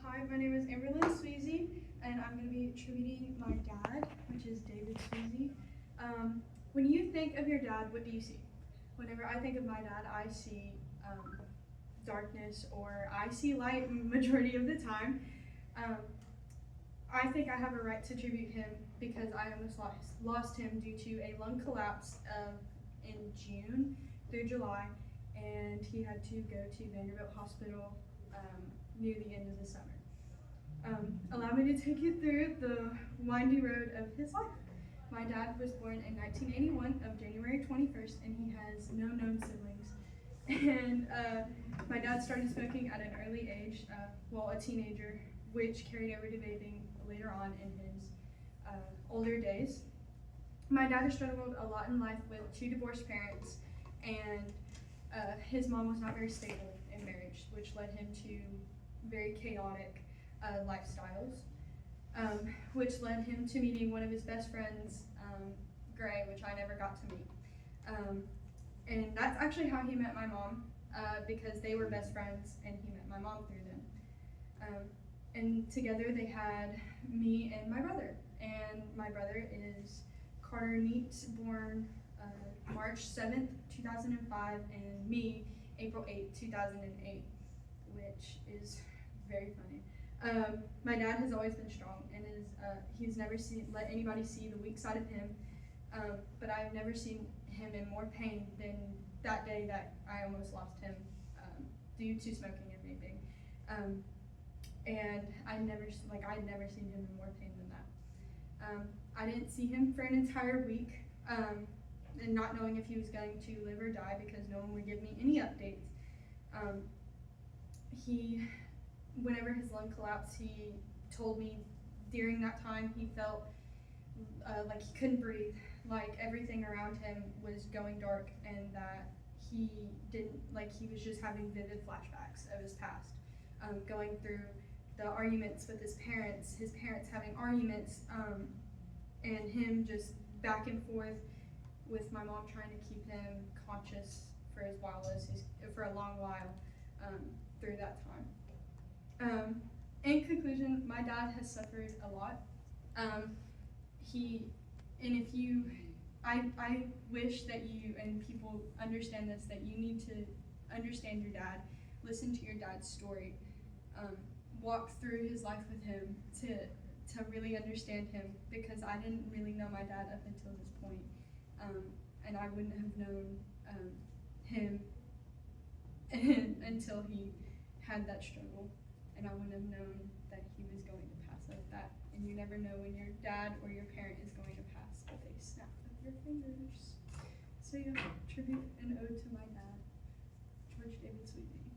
Hi, my name is Amberlyn Sweezy, and I'm going to be attributing my dad, which is David Sweezy. When you think of your dad, what do you see? Whenever I think of my dad, I see darkness, or I see light majority of the time. I think I have a right to tribute him because I almost lost him due to a lung collapse in June through July, and he had to go to Vanderbilt Hospital near the end of the summer. Allow me to take you through the windy road of his life. My dad was born in 1981 of January 21st, and he has no known siblings. And my dad started smoking at an early age, a teenager, which carried over to vaping later on in his older days. My dad has struggled a lot in life with 2 divorced parents, and his mom was not very stable in marriage, which led him to very chaotic lifestyles, which led him to meeting one of his best friends, Gray, which I never got to meet. And that's actually how he met my mom, because they were best friends, and he met my mom through them. And together they had me and my brother. And my brother is Carter Neat, born March 7th, 2005, and me, April 8th, 2008, which is very funny. My dad has always been strong, and he's never let anybody see the weak side of him, but I've never seen him in more pain than that day that I almost lost him due to smoking and vaping. And I'd never seen him in more pain than that. I didn't see him for an entire week, and not knowing if he was going to live or die because no one would give me any updates. Whenever his lung collapsed, he told me during that time he felt like he couldn't breathe, like everything around him was going dark, and that he was just having vivid flashbacks of his past, going through the arguments with his parents having arguments, and him just back and forth with my mom trying to keep him conscious for a long while through that time. In conclusion, my dad has suffered a lot. I wish that you and people understand this, that you need to understand your dad, listen to your dad's story, walk through his life with him to really understand him, because I didn't really know my dad up until this point, and I wouldn't have known him until he had that struggle, and I wouldn't have known that he was going to pass like that. And you never know when your dad or your parent is going to pass with a snap of your fingers. So yeah, tribute and ode to my dad, George David Sweezy.